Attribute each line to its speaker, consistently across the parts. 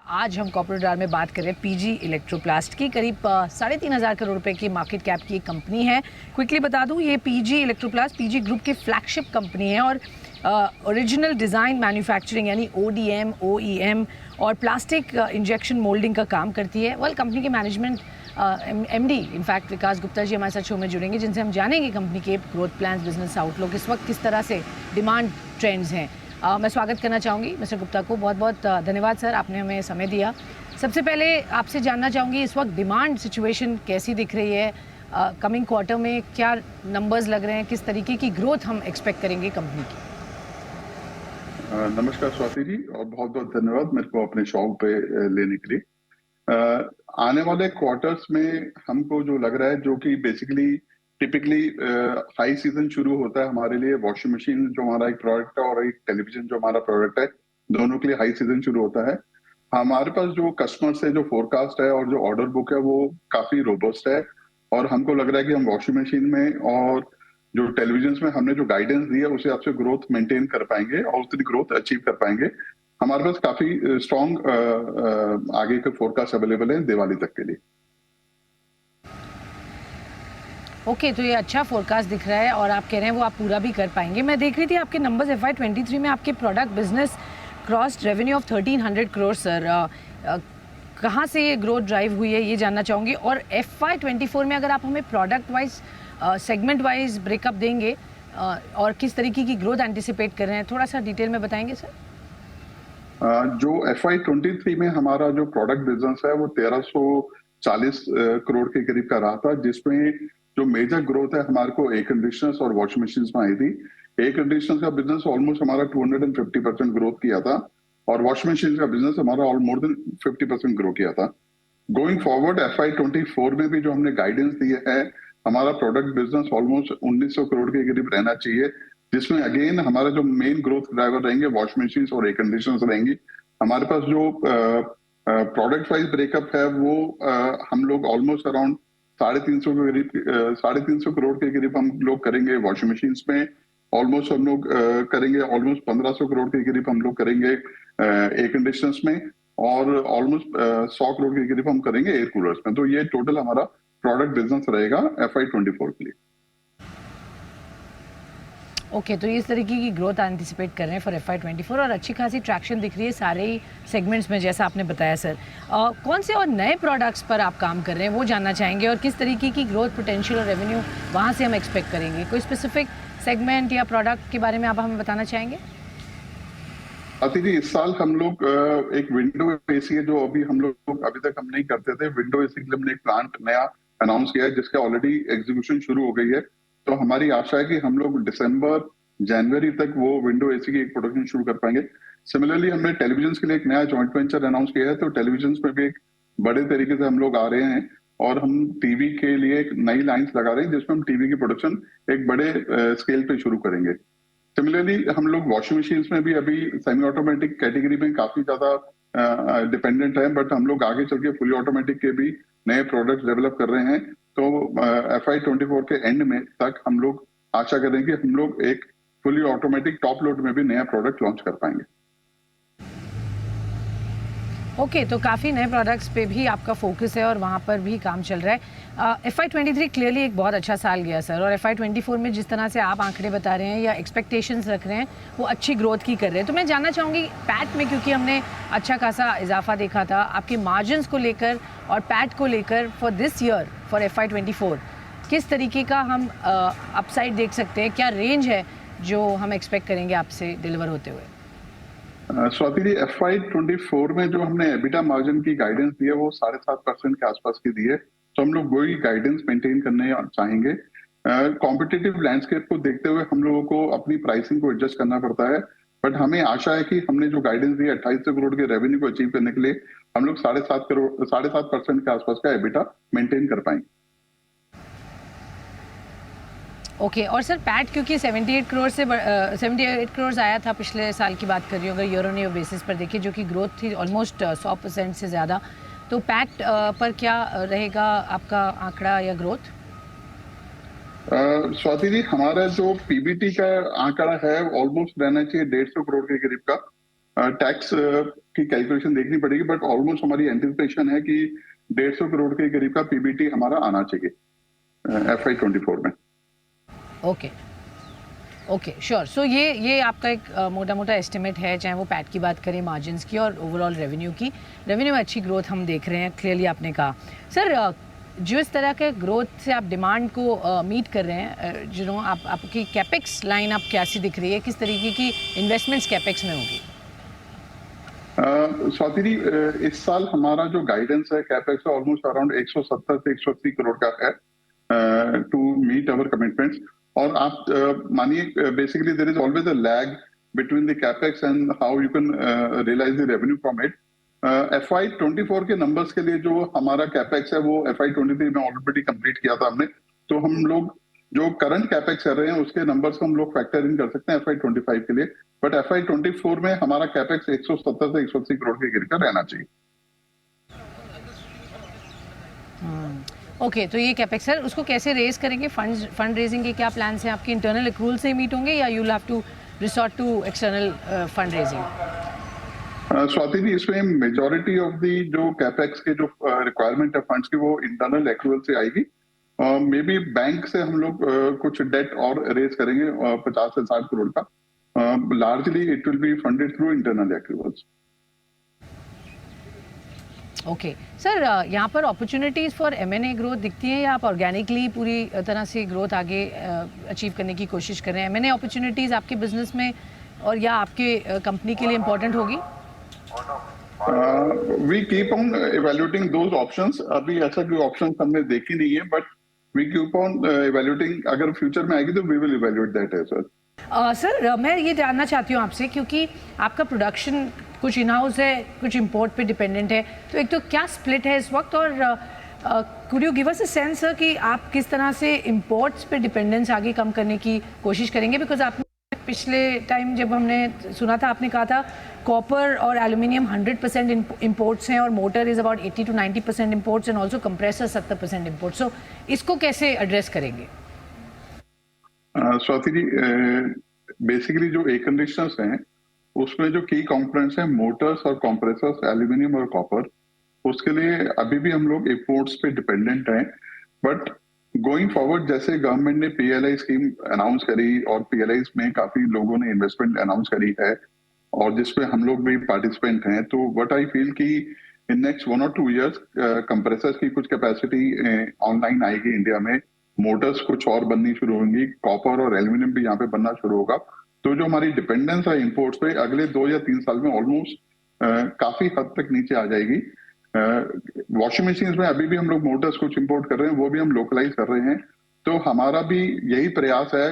Speaker 1: आज हम कॉर्पोरेट रार में बात कर रहे हैं पीजी इलेक्ट्रोप्लास्ट की। करीब 3,500 करोड़ रुपए की मार्केट कैप की एक कंपनी है। क्विकली बता दूं, ये पीजी इलेक्ट्रोप्लास्ट पीजी ग्रुप की फ्लैगशिप कंपनी है और ओरिजिनल डिज़ाइन मैन्युफैक्चरिंग यानी ओडीएम, ओईएम और प्लास्टिक इंजेक्शन मोल्डिंग का काम करती है। वेल, कंपनी के मैनेजमेंट एमडी इनफैक्ट विकास गुप्ता जी हमारे साथ शो में जुड़ेंगे, जिनसे हम जानेंगे कंपनी के ग्रोथ प्लान्स, बिजनेस आउटलुक, इस वक्त किस तरह से डिमांड ट्रेंड्स हैं। मैं स्वागत करना चाहूँगी मिस्टर गुप्ता को। बहुत बहुत धन्यवाद सर, आपने हमें समय दिया। सबसे पहले आपसे जानना चाहूँगी इस वक्त डिमांड सिचुएशन कैसी दिख रही है, कमिंग क्वार्टर में क्या नंबर्स लग रहे हैं, किस तरीके की ग्रोथ हम एक्सपेक्ट करेंगे कंपनी की।
Speaker 2: नमस्कार स्वाति जी, और बहुत बहुत धन्यवाद मेरे को अपने शो पे लेने के लिए। आने वाले क्वार्टर्स में हमको जो लग रहा है, जो कि बेसिकली टिपिकली हाई सीजन शुरू होता है हमारे लिए। वॉशिंग मशीन जो हमारा एक प्रोडक्ट है और एक टेलीविजन जो हमारा प्रोडक्ट है, दोनों के लिए हाई सीजन शुरू होता है। हमारे पास जो कस्टमर्स है, जो फोरकास्ट है और जो ऑर्डर बुक है, वो काफी रोबस्ट है। और हमको लग रहा है कि हम वॉशिंग मशीन में और जो टेलीविजन में हमने जो गाइडेंस दी है, उसे आपसे ग्रोथ मेंटेन कर पाएंगे और उतनी ग्रोथ अचीव कर पाएंगे। हमारे पास काफी स्ट्रॉन्ग आगे के फोरकास्ट अवेलेबल है दिवाली तक के लिए।
Speaker 1: ओके, तो ये अच्छा फोरकास्ट दिख रहा है और आप कह रहे हैं वो आप पूरा भी कर पाएंगे। मैं देख रही थी आपके नंबर्स FY23 में आपके product business cross revenue of 1300 crore sir. कहाँ से ये ग्रोथ ड्राइव हुई है ये जानना चाहूँगी। और FY24 में अगर आप हमें product wise, segment wise breakup देंगे और किस तरीके की ग्रोथ एंटिसिपेट कर रहे हैं, थोड़ा सा डिटेल में बताएंगे सर।
Speaker 2: जो FY23 में हमारा जो प्रोडक्ट बिजनेस है वो 1340 करोड़ के करीब का रहा था, जिसमें जो मेजर ग्रोथ है हमारे को एयर कंडीशनर्स और वॉशिंग मशीन में आई थी। एयर कंडीशनर्स का बिजनेस ऑलमोस्ट हमारा 250% ग्रोथ किया था और वॉशिंग मशीन का बिजनेस हमारा मोर देन 50% ग्रो किया था। गोइंग फॉरवर्ड FY24 में भी जो हमने गाइडेंस दिए है, हमारा प्रोडक्ट बिजनेस ऑलमोस्ट 1900 करोड़ के करीब रहना चाहिए, जिसमें अगेन हमारा जो मेन ग्रोथ ड्राइवर रहेंगे वॉशिंग मशीन और एयर कंडीशनर्स रहेंगी। हमारे पास जो प्रोडक्ट वाइज ब्रेकअप है वो हम लोग ऑलमोस्ट अराउंड 350 करोड़ के करीब हम लोग करेंगे वॉशिंग मशीन में। ऑलमोस्ट हम लोग करेंगे ऑलमोस्ट 1500 करोड़ के करीब हम लोग करेंगे एयर कंडीशनर्स में, और ऑलमोस्ट 100 करोड़ के करीब हम करेंगे एयर कूलर्स में। तो ये टोटल हमारा प्रोडक्ट बिजनेस रहेगा FY24 के लिए।
Speaker 1: ओके, तो इस तरीके की ग्रोथ एंटिसिपेट कर रहे हैं फॉर FY24 और अच्छी खासी ट्रैक्शन दिख रही है सारे ही सेगमेंट्स में, जैसा आपने बताया सर। कौन से और नए प्रोडक्ट्स पर आप काम कर रहे हैं वो जानना चाहेंगे और किस तरीके की ग्रोथ पोटेंशियल और रेवेन्यू वहाँ से हम एक्सपेक्ट करेंगे। कोई स्पेसिफिक सेगमेंट या प्रोडक्ट के बारे में आप हमें बताना चाहेंगे।
Speaker 2: जी, इस साल हम लोग एक विंडो एसी है जो अभी तक हम नहीं करते थे। विंडो एसी के लिए हमने एक प्लांट नया अनाउंस किया है, जिसका ऑलरेडी एग्जीक्यूशन शुरू हो गई है। तो हमारी आशा है कि हम लोग दिसंबर जनवरी तक वो विंडो एसी की एक प्रोडक्शन शुरू कर पाएंगे। सिमिलरली हमने टेलीविजन के लिए एक नया जॉइंट वेंचर अनाउंस किया है, तो टेलीविजन में भी एक बड़े तरीके से हम लोग आ रहे हैं और हम टीवी के लिए एक नई लाइन्स लगा रहे हैं, जिसमें हम टीवी की प्रोडक्शन एक बड़े स्केल पे शुरू करेंगे। सिमिलरली हम लोग वॉशिंग मशीन में भी अभी सेमी ऑटोमेटिक कैटेगरी में काफी ज्यादा डिपेंडेंट है, बट हम लोग आगे चल के फुली ऑटोमेटिक के भी नए प्रोडक्ट डेवलप कर रहे हैं। तो FY24 के एंड में तक हम लोग आशा करें कि हम लोग एक फुली ऑटोमेटिक टॉप लोड में भी नया प्रोडक्ट लॉन्च कर पाएंगे।
Speaker 1: ओके, तो काफ़ी नए प्रोडक्ट्स पे भी आपका फोकस है और वहाँ पर भी काम चल रहा है। FY23 क्लियरली एक बहुत अच्छा साल गया सर, और FY24 में जिस तरह से आप आंकड़े बता रहे हैं या एक्सपेक्टेशंस रख रहे हैं वो अच्छी ग्रोथ की कर रहे हैं। तो मैं जानना चाहूँगी पैट में, क्योंकि हमने अच्छा खासा इजाफा देखा था आपके मार्जिन्स को लेकर और पैट को लेकर for this year for FY24, किस तरीके का हम अपसाइड देख सकते हैं, क्या रेंज है जो हम एक्सपेक्ट करेंगे आपसे डिलीवर होते हुए।
Speaker 2: स्वाति जी, FY24 में जो हमने एबिटा मार्जिन की गाइडेंस दी है वो 7.5% के आसपास की दी है। तो हम लोग वही गाइडेंस मेंटेन करने चाहेंगे। कॉम्पिटिटिव लैंडस्केप को देखते हुए हम लोगों को अपनी प्राइसिंग को एडजस्ट करना पड़ता है, बट हमें आशा है कि हमने जो गाइडेंस दी है 2800 करोड़ के रेवेन्यू को अचीव करने के लिए हम लोग 7.5% के आसपास का एबिटा मेंटेन कर पाएंगे।
Speaker 1: ओके, और सर पैट क्योंकि 78 करोड़ से 78 करोड़ आया था पिछले साल की बात कर रही हूँ अगर ईयर ऑन ईयर बेसिस पर देखिए, जो कि ग्रोथ थी ऑलमोस्ट 100% से ज़्यादा। तो पैट पर क्या रहेगा आपका आंकड़ा या ग्रोथ।
Speaker 2: स्वाति जी, हमारा जो PBT का आंकड़ा है ऑलमोस्ट रहना चाहिए 150 करोड़ के करीब का। टैक्स की कैलकुलेशन देखनी पड़ेगी, बट ऑलमोस्ट हमारी एंटिसिपेशन है कि 150 करोड़ के करीब का पीबीटी हमारा आना चाहिए FY24 में।
Speaker 1: Okay okay sure. सो ये आपका एक मोटा मोटा एस्टिमेट है, चाहे वो पैट की बात करें, मार्जिन्स की और ओवरऑल रेवेन्यू की। रेवेन्यू में अच्छी ग्रोथ हम देख रहे हैं, क्लियरली आपने कहा। सर जो इस तरह के ग्रोथ से आप डिमांड को मीट कर रहे हैं, जो आपकी कैपेक्स लाइन आप कैसी दिख रही है, किस तरीके की इन्वेस्टमेंट्स कैपेक्स में होगी?
Speaker 2: स्वाति जी, इस साल हमारा जो गाइडेंस है कैपेक्स का ऑलमोस्ट अराउंड 170 से 180 करोड़ का है टू मीट अवर कमिटमेंट्स। और आप मानिए basically there is always a lag between the capex and how you can realize the revenue from it. FY24 के नंबर्स के लिए जो हमारा कैपेक्स है वो FY23 में ऑलरेडी कंप्लीट किया था हमने, तो हम लोग जो करंट कैपेक्स कर रहे हैं उसके नंबर्स को हम लोग फैक्टर इन कर सकते हैं FY25 के लिए। बट FY24 में हमारा कैपेक्स 170 से 180 करोड़ के गिर कर रहना चाहिए।
Speaker 1: ओके तो ये कैपेक्स सर, उसको कैसे रेज करेंगे? फंड रेजिंग के क्या प्लान्स हैं आपके? इंटरनल एक्रूल से मीट होंगे या you will have to resort to external fund raising?
Speaker 2: Swati ji, इसमें मेजॉरिटी ऑफ दी जो कैपेक्स के जो रिक्वायरमेंट है फंड्स की वो इंटरनल एक्रूवल से आएगी। मे बी बैंक से हम लोग कुछ डेट और रेज करेंगे 50 से 60 करोड़ का। Largely it will be funded through internal accruals.
Speaker 1: Okay sir, यहाँ पर अपॉर्चुनिटीज फॉर M&A ग्रोथ दिखती है या आप ऑर्गेनिकली पूरी तरह से ग्रोथ आगे अचीव करने की कोशिश कर रहे हैं? M&A अपॉर्चुनिटीज आपके बिजनेस में और या आपके कंपनी के लिए इम्पोर्टेंट होगी?
Speaker 2: We keep on evaluating those options. अभी ऐसा कोई ऑप्शन हमने देखी नहीं है, but we keep on evaluating. अगर फ्यूचर में आएगी तो we will evaluate that as well.
Speaker 1: Sir मैं ये जानना चाहती हूँ आपसे, क्योंकि आपका प्रोडक्शन कुछ इन हाउस है, कुछ इंपोर्ट पे डिपेंडेंट है, तो एक तो क्या स्प्लिट है इस वक्त, और could you give us a sense कि आप किस तरह से इंपोर्ट्स पे डिपेंडेंस आगे कम करने की कोशिश करेंगे? बिकॉज आपने पिछले टाइम जब हमने सुना था आपने कहा था कॉपर और एल्यूमिनियम 100% इंपोर्ट्स हैं और motor is about 80 to 90% imports and also compressor 70% imports. So इसको कैसे एड्रेस करेंगे?
Speaker 2: स्वाति जी, बेसिकली जो एयर कंडीशनर्स हैं उसमें जो की कंपोनेंट्स हैं मोटर्स और कंप्रेसर्स, एल्यूमिनियम और कॉपर, उसके लिए अभी भी हम लोग इंपोर्ट्स पे डिपेंडेंट हैं। बट गोइंग फॉरवर्ड जैसे गवर्नमेंट ने PLI स्कीम अनाउंस करी और PLI में काफी लोगों ने इन्वेस्टमेंट अनाउंस करी है और जिसपे हम लोग भी पार्टिसिपेंट हैं, तो व्हाट आई फील कि in next 1 or 2 years compressors की कुछ कैपेसिटी ऑनलाइन आएगी इंडिया में, मोटर्स कुछ और बननी शुरू होंगी, कॉपर और एल्यूमिनियम भी यहाँ पे बनना शुरू होगा। तो जो हमारी डिपेंडेंस है इंपोर्ट्स पे अगले 2 या 3 साल में ऑलमोस्ट काफी हद तक नीचे आ जाएगी। वॉशिंग मशीन में अभी भी हम लोग मोटर्स कुछ इंपोर्ट कर रहे हैं, वो भी हम लोकलाइज कर रहे हैं। तो हमारा भी यही प्रयास है,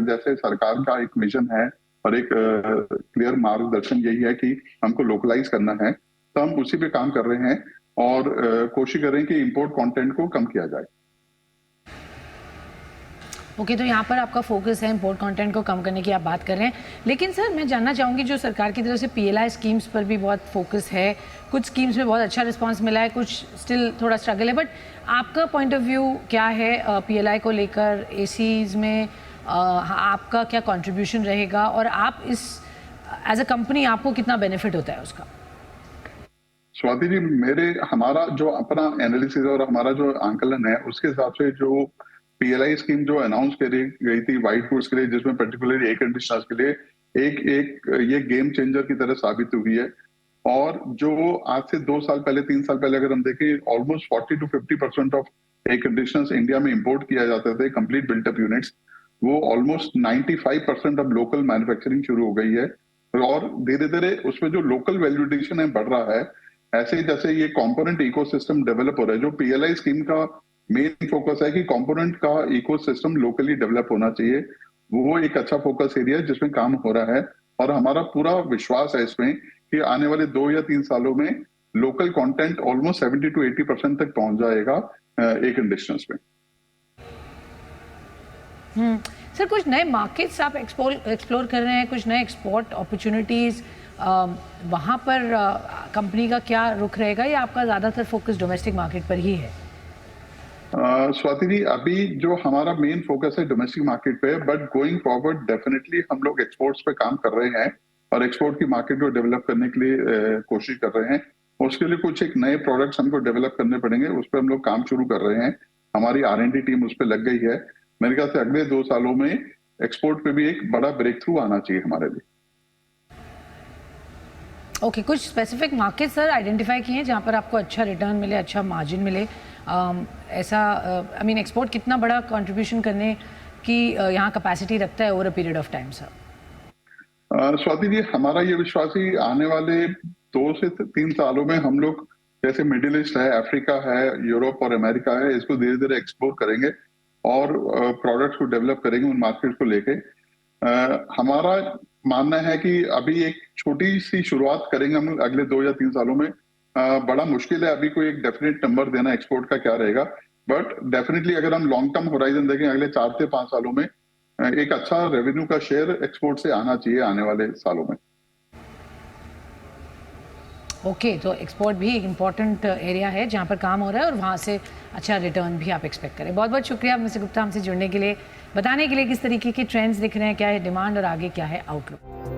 Speaker 2: जैसे सरकार का एक मिशन है और एक क्लियर मार्गदर्शन यही है कि हमको लोकलाइज करना है, तो हम उसी पे काम कर रहे हैं और कोशिश करें कि इंपोर्ट कंटेंट को कम किया जाए।
Speaker 1: ओके तो यहाँ पर आपका फोकस है इंपोर्ट कंटेंट को कम करने की आप बात कर रहे हैं। लेकिन सर मैं जानना चाहूँगी, जो सरकार की तरफ से PLI स्कीम्स पर भी बहुत फोकस है, कुछ स्कीम्स में बहुत अच्छा रिस्पांस मिला है, कुछ स्टिल थोड़ा स्ट्रगल है, बट आपका पॉइंट ऑफ व्यू क्या है PLI को लेकर? ACs में आपका क्या कंट्रीब्यूशन रहेगा और आप इस एज अ कंपनी आपको कितना बेनिफिट होता है उसका?
Speaker 2: स्वाति जी, हमारा जो अपना एनालिसिस और हमारा जो आंकलन है उसके हिसाब से जो PLI स्कीम जो अनाउंस करी गई थी व्हाइट गुड्स के लिए, जिसमें पर्टिकुलरली एयर कंडीशनर्स के लिए एक ये गेम चेंजर की तरह साबित हुई है। और जो आज से 2 साल पहले 3 साल पहले अगर हम देखें, almost 40 to 50% of air conditioners India में इंपोर्ट किया जाते थे, कंप्लीट बिल्टअप यूनिट्स, वो ऑलमोस्ट 95% अब लोकल मैन्युफैक्चरिंग शुरू हो गई है। और धीरे धीरे उसमें जो लोकल वैल्यूडेशन है बढ़ रहा है। ऐसे जैसे ये कंपोनेंट इकोसिस्टम डेवलप हो रहा है, जो PLI स्कीम का मेन फोकस है कि कंपोनेंट का इकोसिस्टम लोकली डेवलप होना चाहिए, वो एक अच्छा फोकस एरिया है जिसमें काम हो रहा है। और हमारा पूरा विश्वास है इसमें कि आने वाले 2 या 3 सालों में लोकल कंटेंट ऑलमोस्ट 70 to 80% तक पहुंच जाएगा एयर कंडीशनर्स में।
Speaker 1: सर कुछ नए मार्केट्स आप एक्सप्लोर कर रहे हैं, कुछ नए एक्सपोर्ट अपॉर्चुनिटीज, वहाँ पर कंपनी का क्या रुख रहेगा या आपका ज़्यादातर फोकस डोमेस्टिक मार्केट पर ही है?
Speaker 2: स्वाति जी, अभी जो हमारा मेन फोकस है डोमेस्टिक मार्केट पे, बट गोइंग फॉरवर्ड डेफिनेटली हम लोग एक्सपोर्ट्स पे काम कर रहे हैं और एक्सपोर्ट की मार्केट को डेवलप करने के लिए कोशिश कर रहे हैं। उसके लिए कुछ एक नए प्रोडक्ट्स हमको डेवलप करने पड़ेंगे, उस पर हम लोग काम शुरू कर रहे हैं। हमारी R&D टीम उस पर लग गई है। मेरे ख्याल से अगले 2 सालों में एक्सपोर्ट पे भी एक बड़ा ब्रेक थ्रू आना चाहिए हमारे लिए।
Speaker 1: ओके, कुछ स्पेसिफिक मार्केट सर आइडेंटिफाई किए हैं जहाँ पर आपको अच्छा रिटर्न मिले, अच्छा मार्जिन मिले? ऐसा आई मीन एक्सपोर्ट कितना बड़ा कंट्रीब्यूशन करने की यहाँ कैपेसिटी रखता है over a period of time sir?
Speaker 2: Swati ji, हमारा ये विश्वास ही आने वाले 2 से 3 सालों में हम लोग जैसे मिडिल ईस्ट है, अफ्रीका है, यूरोप और अमेरिका है, इसको धीरे धीरे एक्सप्लोर करेंगे और प्रोडक्ट्स को डेवलप करेंगे उन मार्केट को लेके। हमारा मानना है कि अभी एक छोटी सी शुरुआत करेंगे हम अगले 2 या 3 सालों में। बड़ा मुश्किल है अभी कोई एक डेफिनेट नंबर देना एक्सपोर्ट का क्या रहेगा, बट डेफिनेटली अगर हम लॉन्ग टर्म होराइजन देखें अगले 4 से 5 सालों में एक अच्छा रेवेन्यू का शेयर एक्सपोर्ट से आना चाहिए आने वाले सालों में।
Speaker 1: ओके, तो एक्सपोर्ट भी एक इम्पॉर्टेंट एरिया है जहाँ पर काम हो रहा है और वहाँ से अच्छा रिटर्न भी आप एक्सपेक्ट करें। बहुत बहुत शुक्रिया मिस्टर गुप्ता हमसे जुड़ने के लिए, बताने के लिए किस तरीके के ट्रेंड्स दिख रहे हैं, क्या है डिमांड और आगे क्या है आउटलुक।